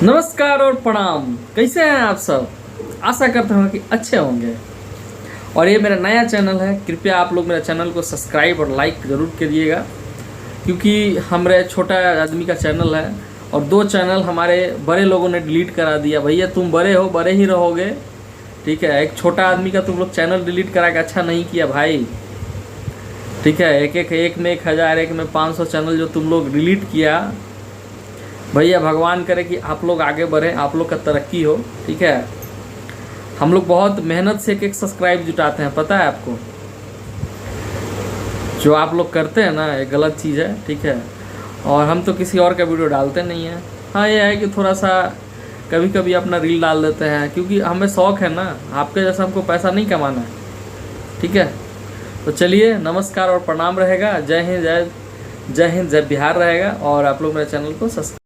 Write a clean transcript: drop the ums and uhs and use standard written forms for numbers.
नमस्कार और प्रणाम। कैसे हैं आप सब? आशा करता हूँ कि अच्छे होंगे। और ये मेरा नया चैनल है, कृपया आप लोग मेरे चैनल को सब्सक्राइब और लाइक ज़रूर करिएगा, क्योंकि हमारे छोटा आदमी का चैनल है और 2 चैनल हमारे बड़े लोगों ने डिलीट करा दिया। भैया तुम बड़े हो, बड़े ही रहोगे, ठीक है। एक छोटा आदमी का तुम लोग चैनल डिलीट करा के अच्छा नहीं किया भाई, ठीक है। एक में 1000, एक में 500 चैनल जो तुम लोग डिलीट किया, भैया भगवान करे कि आप लोग आगे बढ़ें, आप लोग का तरक्की हो, ठीक है। हम लोग बहुत मेहनत से एक सब्सक्राइब जुटाते हैं, पता है आपको। जो आप लोग करते हैं ना, ये गलत चीज़ है, ठीक है। और हम तो किसी और का वीडियो डालते नहीं हैं। हाँ, ये है कि थोड़ा सा कभी कभी अपना रील डाल देते हैं, क्योंकि हमें शौक़ है ना, आपके जैसा हमको पैसा नहीं कमाना है, ठीक है। तो चलिए, नमस्कार और प्रणाम रहेगा। जय हिंद, जय हिंद, जय बिहार रहेगा। और आप लोग मेरे चैनल को सब्सक्राइब